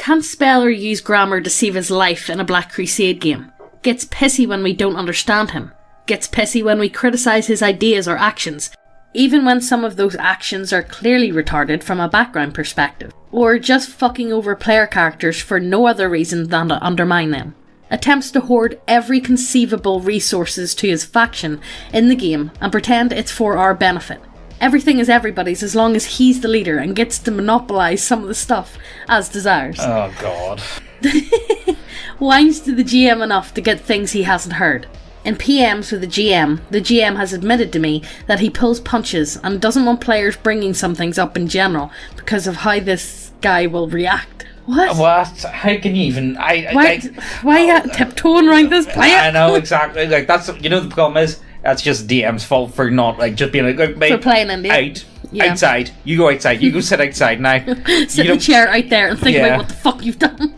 Can't spell or use grammar to save his life in a Black Crusade game. Gets pissy when we don't understand him. Gets pissy when we criticise his ideas or actions, even when some of those actions are clearly retarded from a background perspective, or just fucking over player characters for no other reason than to undermine them. Attempts to hoard every conceivable resources to his faction in the game and pretend it's for our benefit. Everything is everybody's as long as he's the leader and gets to monopolise some of the stuff as desires. Oh god. Whines to the GM enough to get things he hasn't heard. In PMs with the GM has admitted to me that he pulls punches and doesn't want players bringing some things up in general because of how this guy will react. What? How can you even... Why are you tiptoeing around this player? I know, exactly. Like, that's... You know, the problem is, that's just DM's fault for not, like, just being like... mate, for playing in the... Outside. You go outside. You go sit outside now. Sit in a chair out there and think about what the fuck you've done.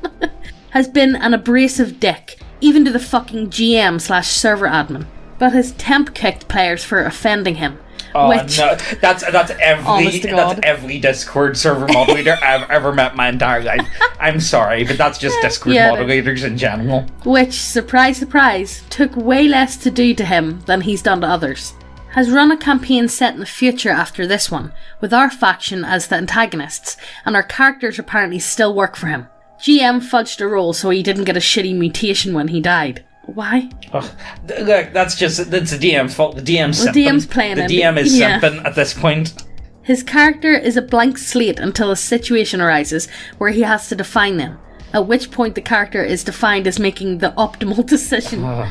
Has been an abrasive dick, even to the fucking GM/server admin, but has temp kicked players for offending him. Oh which, no, that's every Discord server moderator I've ever met my entire life. I'm sorry, but that's just Discord moderators in general. Which, surprise surprise, took way less to do to him than he's done to others. Has run a campaign set in the future after this one, with our faction as the antagonists, and our characters apparently still work for him. GM fudged a roll so he didn't get a shitty mutation when he died. Why? Oh, look, that's the DM's fault. The DM's simping. The DM's playing him. The DM is simping at this point. His character is a blank slate until a situation arises where he has to define them, at which point the character is defined as making the optimal decision.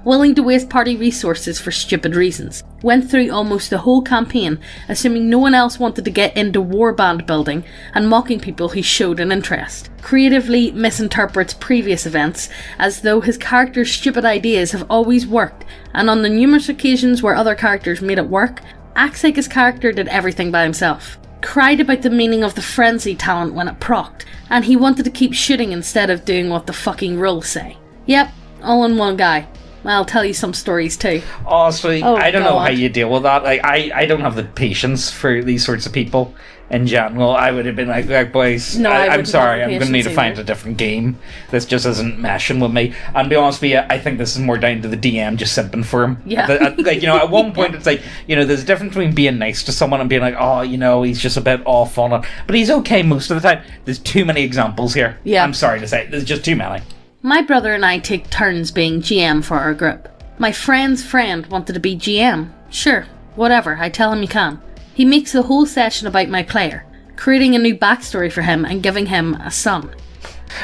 Willing to waste party resources for stupid reasons. Went through almost the whole campaign, assuming no one else wanted to get into warband building and mocking people who showed an interest. Creatively misinterprets previous events as though his character's stupid ideas have always worked, and on the numerous occasions where other characters made it work, acts like his character did everything by himself. Cried about the meaning of the frenzy talent when it procced, and he wanted to keep shooting instead of doing what the fucking rules say. Yep, all in one guy. I'll tell you some stories too. Honestly, I don't know how you deal with that. Like, I don't have the patience for these sorts of people in general. I would have been like boys, no, I'm sorry, I'm going to need to find a different game. This just isn't meshing with me. And to be honest with you, I think this is more down to the DM just simping for him. Yeah. Like, you know, at one point it's like, you know, there's a difference between being nice to someone and being like, oh, you know, he's just a bit off on it. But he's okay most of the time. There's too many examples here. Yeah. I'm sorry to say, there's just too many. My brother and I take turns being GM for our group. My friend's friend wanted to be GM. Sure, whatever, I tell him he can. He makes the whole session about my player, creating a new backstory for him and giving him a son.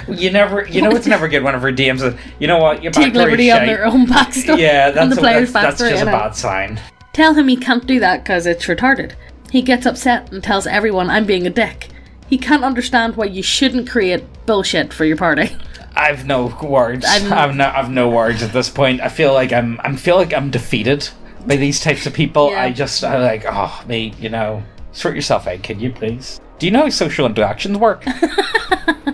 You know it's never good whenever DMs say, you know what, your take liberty on their own backstory. Yeah, that's that's just a bad sign. Tell him he can't do that because it's retarded. He gets upset and tells everyone I'm being a dick. He can't understand why you shouldn't create bullshit for your party. I've no words. I've no words at this point. I feel like I'm defeated by these types of people. Yeah. I like, oh mate, you know, sort yourself out, can you please? Do you know how social interactions work?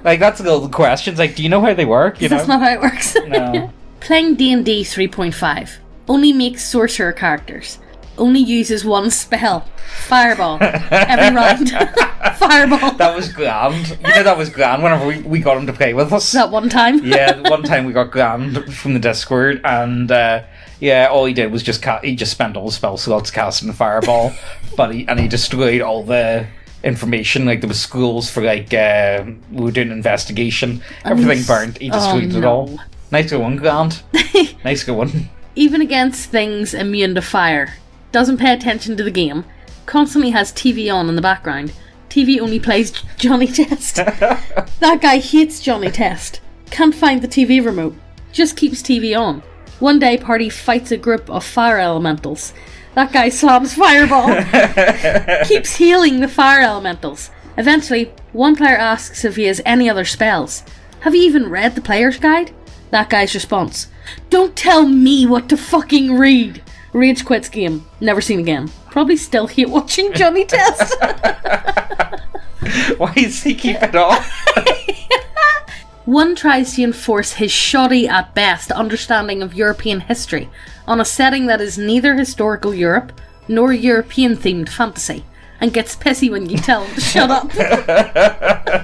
Like, that's the questions. Like, do you know how they work? You know? That's not how it works. No. Playing D&D 3.5 only makes sorcerer characters. Only uses one spell. Fireball. Every round. Fireball. That was grand. You know, that was grand whenever we got him to play with us. That one time? Yeah, one time we got grand from the Discord, and all he did was he just spent all the spell slots casting the Fireball, but he destroyed all the information. Like, there was schools for, like, we were doing an investigation. Everything burnt. He destroyed it all. Nice going, grand. Nice going. Even against things immune to fire. Doesn't pay attention to the game, constantly has TV on in the background. TV only plays Johnny Test. That guy hates Johnny Test. Can't find the TV remote. Just keeps TV on. One day party fights a group of fire elementals. That guy slams Fireball. Keeps healing the fire elementals. Eventually, one player asks if he has any other spells. Have you even read the player's guide? That guy's response: don't tell me what to fucking read. Rage quits game. Never seen again. Probably still hate watching Johnny Test. Why does he keep it off? One tries to enforce his shoddy at best understanding of European history on a setting that is neither historical Europe nor European themed fantasy, and gets pissy when you tell him to shut up.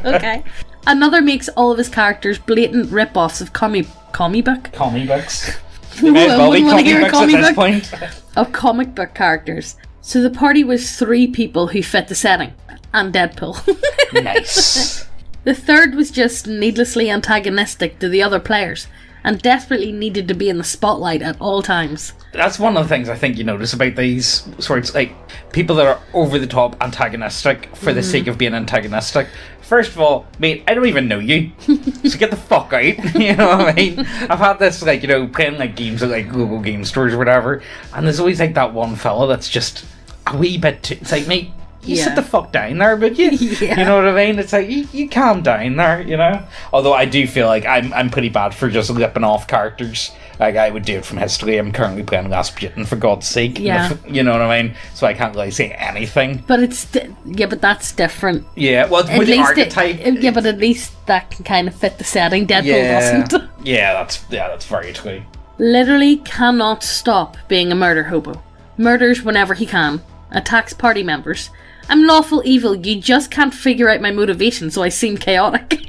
Okay. Another makes all of his characters blatant rip-offs of comic books. Comic books. I wouldn't want to hear a comic at this book. point. Of comic book characters. So the party was 3 people who fit the setting. And Deadpool. Nice. The third was just needlessly antagonistic to the other players, and desperately needed to be in the spotlight at all times. That's one of the things I think you notice about these sorts, like, people that are over the top antagonistic for the sake of being antagonistic. First of all, mate, I don't even know you, so get the fuck out, you know what I mean? I've had this, like, you know, playing, like, games at, like, Google Game Stores or whatever, and there's always, like, that one fella that's just a wee bit too, it's like, mate, you sit the fuck down there, but you know what I mean? It's like, you calm down there, you know? Although I do feel like I'm pretty bad for just ripping off characters. Like, I would do it from history. I'm currently playing Rasputin, for God's sake. Yeah. You know what I mean? So I can't really say anything. But it's... but that's different. Yeah, well, with the archetype... but at least that can kind of fit the setting. Deadpool doesn't. Yeah, that's very true. Literally cannot stop being a murder hobo. Murders whenever he can. Attacks party members. I'm lawful evil, you just can't figure out my motivation, so I seem chaotic.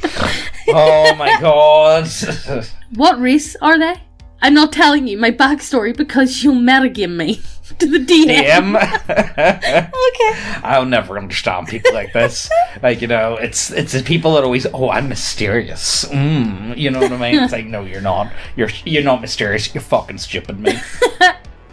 Oh my god. What race are they? I'm not telling you my backstory because you'll metagame me to the DM. Okay. I'll never understand people like this. Like, you know, it's the people that always, oh, I'm mysterious. You know what I mean? It's like, no, you're not. You're not mysterious. You're fucking stupid, mate.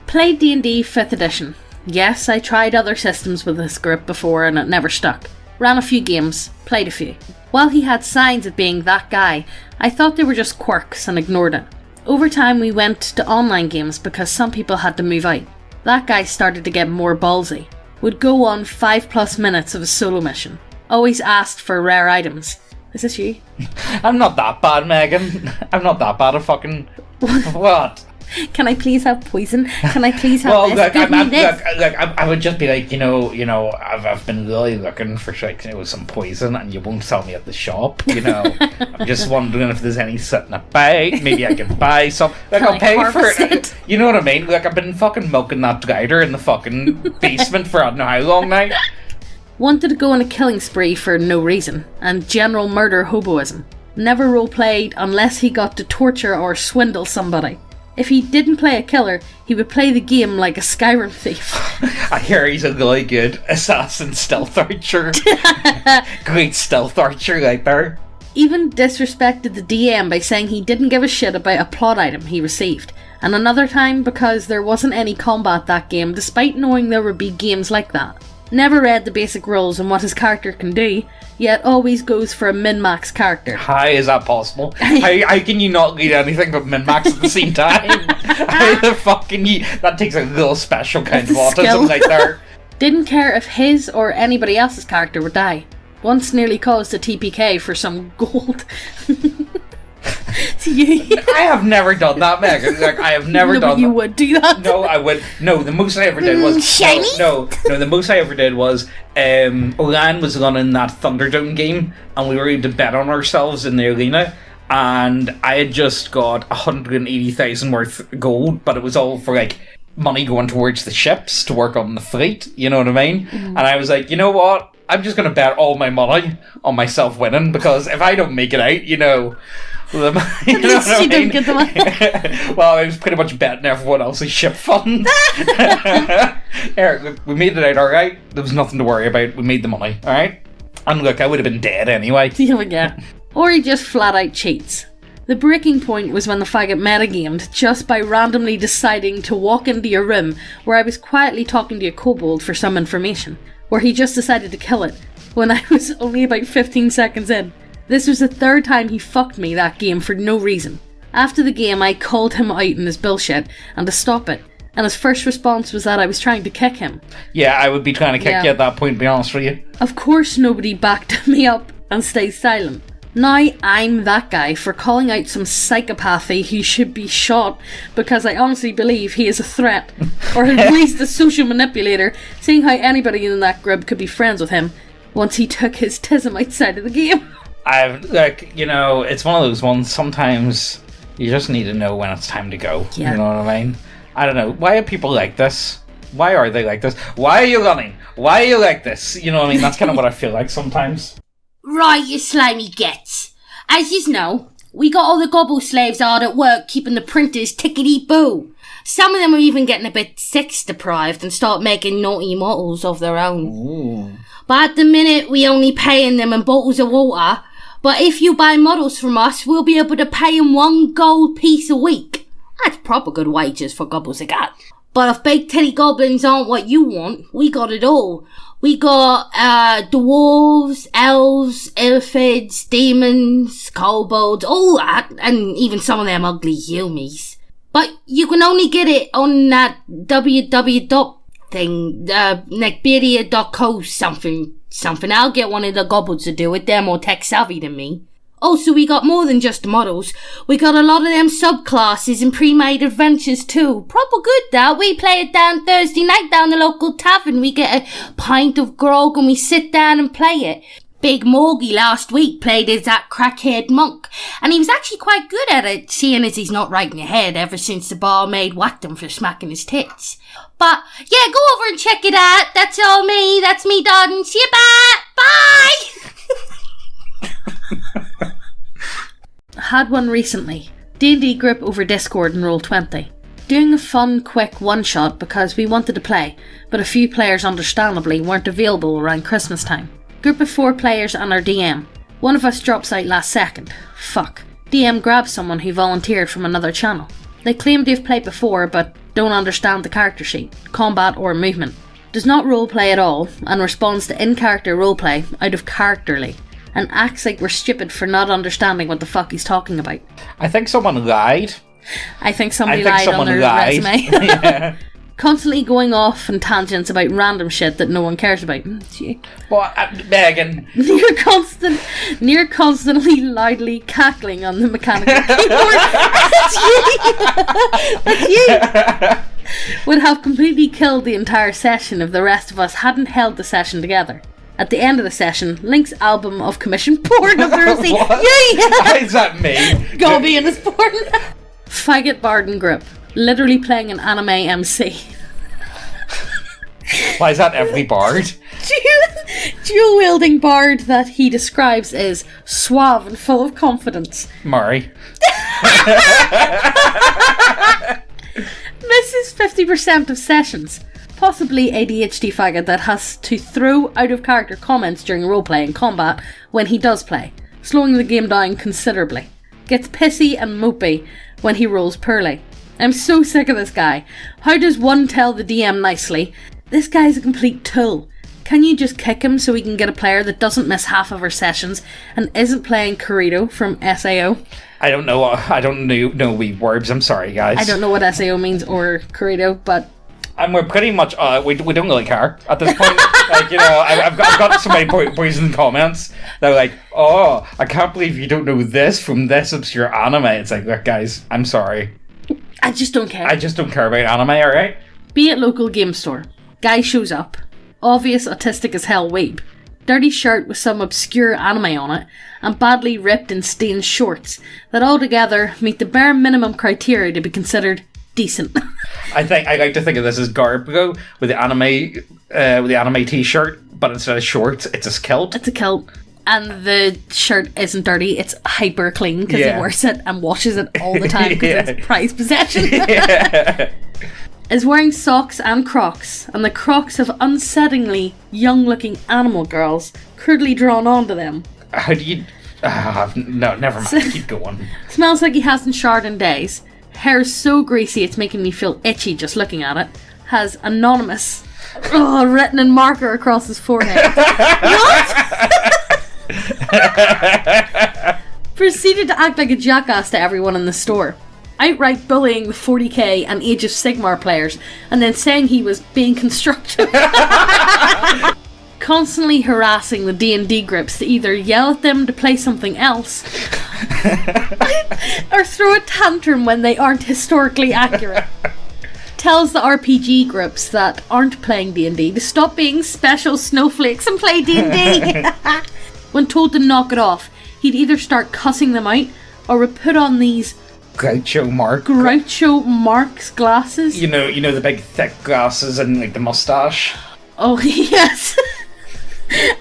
Played D&D 5th edition. Yes, I tried other systems with this group before and it never stuck. Ran a few games, played a few. While he had signs of being that guy, I thought they were just quirks and ignored it. Over time we went to online games because some people had to move out. That guy started to get more ballsy. Would go on 5+ minutes of a solo mission. Always asked for rare items. Is this you? I'm not that bad, Megan. I'm not that bad at fucking... What? Can I please have poison? Can I please have this? I would just be like, you know, I've been really looking for, like, you know, some poison, and you won't sell me at the shop. You know, I'm just wondering if there's any sitting about. Maybe I can buy some. Like, I'll pay for it. You know what I mean? Like, I've been fucking milking that glider in the fucking basement for I don't know how long now. Wanted to go on a killing spree for no reason, and general murder hoboism. Never roleplayed unless he got to torture or swindle somebody. If he didn't play a killer, he would play the game like a Skyrim thief. I hear he's a really good assassin stealth archer. Great stealth archer right there. Even disrespected the DM by saying he didn't give a shit about a plot item he received. And another time because there wasn't any combat that game despite knowing there would be games like that. Never read the basic rules and what his character can do, yet always goes for a min-max character. How is that possible? How can you not lead anything but min-max at the same time? How the fuck can you... That takes a little special kind of autism right there. Didn't care if his or anybody else's character would die. Once nearly caused a TPK for some gold. I have never done that, Megan. Like, I have never done that. You would do that? No, I would. No, the most I ever did was... Shiny? No, the most I ever did was... Orion was running that Thunderdome game, and we were able to bet on ourselves in the arena, and I had just got 180,000 worth gold, but it was all for, like, money going towards the ships to work on the fleet, you know what I mean? And I was like, you know what? I'm just going to bet all my money on myself winning, because if I don't make it out, you know... you know what I mean? Don't get the money. Well, I was pretty much betting everyone else's ship fund. Eric, look, we made it out alright. There was nothing to worry about. We made the money, alright? And look, I would have been dead anyway. Yeah. Or he just flat out cheats. The breaking point was when the faggot metagamed just by randomly deciding to walk into your room where I was quietly talking to a kobold for some information, where he just decided to kill it when I was only about 15 seconds in. This was the 3rd time he fucked me that game for no reason. After the game, I called him out in his bullshit and to stop it, and his first response was that I was trying to kick him. Yeah, I would be trying to kick you at that point, to be honest with you. Of course nobody backed me up and stayed silent. Now I'm that guy for calling out some psychopathy who should be shot because I honestly believe he is a threat, or at least a social manipulator, seeing how anybody in that group could be friends with him once he took his tism outside of the game. You know, it's one of those ones, sometimes you just need to know when it's time to go. Yeah. You know what I mean? I don't know. Why are people like this? Why are they like this? Why are you running? Why are you like this? You know what I mean? That's kind of what I feel like sometimes. Right, you slimy gets. As you know, we got all the gobble slaves hard at work keeping the printers tickety-boo. Some of them are even getting a bit sex-deprived and start making naughty models of their own. Ooh. But at the minute, we only paying them in bottles of water. But if you buy models from us, we'll be able to pay them 1 gold piece a week. That's proper good wages for gobbles of gat. But if baked titty goblins aren't what you want, we got it all. We got dwarves, elves, illifids, demons, kobolds, all that, and even some of them ugly humies. But you can only get it on that www thing, neckbeardia.co something. I'll get one of the goblins to do it, they're more tech savvy than me. Also, we got more than just models. We got a lot of them subclasses and pre-made adventures too. Proper good that. We play it down Thursday night down the local tavern. We get a pint of grog and we sit down and play it. Big Morgie last week played as that crackhead monk, and he was actually quite good at it, seeing as he's not right in the head ever since the barmaid whacked him for smacking his tits. But, yeah, go over and check it out. That's all me. That's me, Dodden. See you back. Bye! Had one recently. D&D group over Discord and Roll20. Doing a fun, quick one-shot because we wanted to play, but a few players understandably weren't available around Christmas time. Group of 4 players and our DM. One of us drops out last second. Fuck. DM grabs someone who volunteered from another channel. They claim they've played before but don't understand the character sheet, combat or movement. Does not roleplay at all and responds to in-character roleplay out of characterly. And acts like we're stupid for not understanding what the fuck he's talking about. I think someone lied. I think somebody lied on their resume. Yeah. Constantly going off on tangents about random shit that no one cares about. Well, Megan. Near constantly loudly cackling on the mechanical keyboard. That's you! Would have completely killed the entire session if the rest of us hadn't held the session together. At the end of the session, Link's album of commissioned porn of the receipt. Yeah! Is that me? Gobby and his porn. Faggot Barden Grip. Literally playing an anime MC. Why is that every bard? Dual-wielding bard that he describes as suave and full of confidence. Murray. Misses 50% of sessions. Possibly ADHD faggot that has to throw out-of-character comments during roleplay and combat when he does play, slowing the game down considerably. Gets pissy and mopey when he rolls poorly. I'm so sick of this guy. How does one tell the DM nicely, this guy's a complete tool? Can you just kick him so we can get a player that doesn't miss half of our sessions and isn't playing Corrido from SAO? I don't know wee words, I'm sorry guys. I don't know what SAO means or Corrido, but... And we're pretty much, we don't really care at this point. Like, you know, I've got so many poison comments that are like, oh, I can't believe you don't know this from this obscure anime. It's like, look guys, I'm sorry. I just don't care. I just don't care about anime, alright? Be at local game store. Guy shows up. Obvious autistic as hell weeb. Dirty shirt with some obscure anime on it, and badly ripped and stained shorts that altogether meet the bare minimum criteria to be considered decent. I like to think of this as Guardbros with the anime t-shirt, but instead of shorts, it's a kilt. It's a kilt. And the shirt isn't dirty, it's hyper clean because he wears it and washes it all the time because it's prized possession. Is wearing socks and Crocs, and the Crocs have unsettlingly young-looking animal girls crudely drawn onto them. How do you... no, never mind, keep going. Smells like he hasn't showered in days. Hair's so greasy it's making me feel itchy just looking at it. Has anonymous written in marker across his forehead. What? Proceeded to act like a jackass to everyone in the store. Outright bullying the 40k and Age of Sigmar players, and then saying he was being constructive. Constantly harassing the D&D groups to either yell at them to play something else or throw a tantrum when they aren't historically accurate. Tells the RPG groups that aren't playing D&D to stop being special snowflakes and play D&D. When told to knock it off, he'd either start cussing them out or would put on these Groucho Marx glasses. You know the big thick glasses and like the mustache. Oh yes.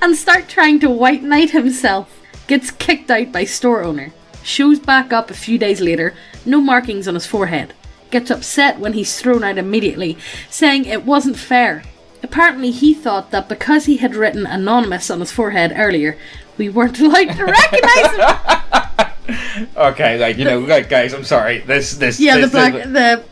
and start trying to white knight himself. Gets kicked out by store owner. Shows back up a few days later, no markings on his forehead. Gets upset when he's thrown out immediately, saying it wasn't fair. Apparently he thought that because he had written anonymous on his forehead earlier, we weren't allowed to recognise him. Okay, like, you know, like, guys, I'm sorry. The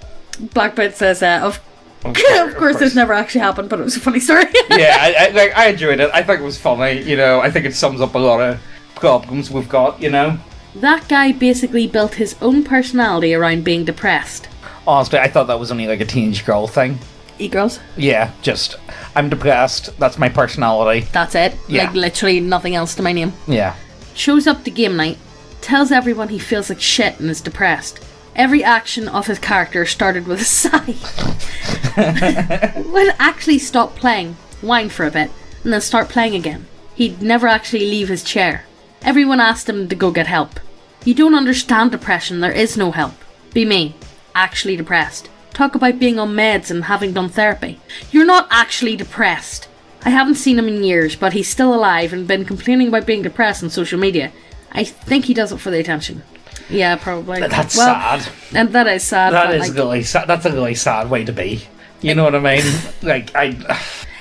black bit says of course this never actually happened, but it was a funny story. Yeah, I enjoyed it. I think it was funny, you know. I think it sums up a lot of problems we've got, you know. That guy basically built his own personality around being depressed. Honestly, I thought that was only like a teenage girl thing. E-girls? Yeah, just, I'm depressed, that's my personality. That's it. Yeah. Like, literally nothing else to my name. Yeah. Shows up to game night, tells everyone he feels like shit and is depressed. Every action of his character started with a sigh. Would actually stop playing, whine for a bit, and then start playing again. He'd never actually leave his chair. Everyone asked him to go get help. You don't understand depression, there is no help. Be me. Actually depressed. Talk about being on meds and having done therapy. You're not actually depressed. I haven't seen him in years, but he's still alive and been complaining about being depressed on social media. I think he does it for the attention. Yeah, probably. That's sad. And that is sad. That is really sad. That's a really sad way to be. You know what I mean? Like,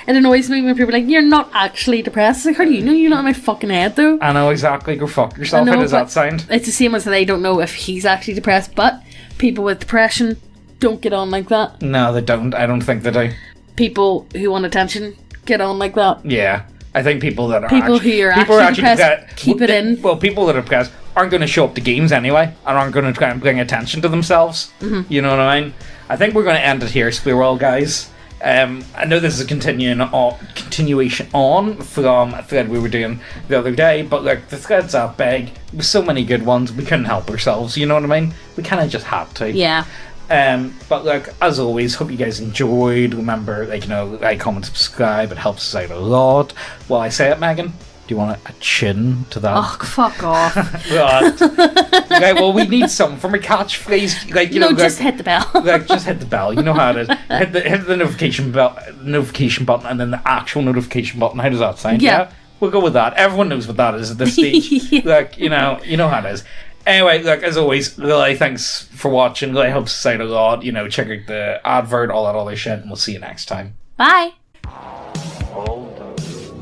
It annoys me when people are like, you're not actually depressed. Like, how do you know you're not in my fucking head, though? I know exactly. Go fuck yourself. How does that sound? It's the same as they don't know if he's actually depressed, but people with depression don't get on like that. No, they don't. I don't think they do. People who want attention get on like that. Yeah. I think people that are who are actually depressed keep it in. Well, people that are depressed aren't going to show up to games anyway and aren't going to try and bring attention to themselves. Mm-hmm. You know what I mean? I think we're going to end it here, Squirrel, guys. I know this is a continuation on from a thread we were doing the other day, but like the thread's that big with so many good ones, we couldn't help ourselves. You know what I mean? We kind of just had to. Yeah. But like as always, hope you guys enjoyed. Remember, like, you know, like, comment, subscribe. It helps us out a lot. While I say it, Megan, do you want a chin to that? Oh, fuck off. Right. Okay, well, we need something from a catchphrase. Like, you know, just hit the bell. Like, just hit the bell. You know how it is. Hit the notification button, and then the actual notification button. How does that sound? Yeah. We'll go with that. Everyone knows what that is at this stage. Yeah. Like, you know how it is. Anyway, look, as always, really, thanks for watching. Really helps us out a lot. You know, check out the advert, all that other shit, and we'll see you next time. Bye. All those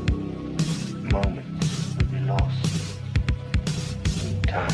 moments will be lost in time.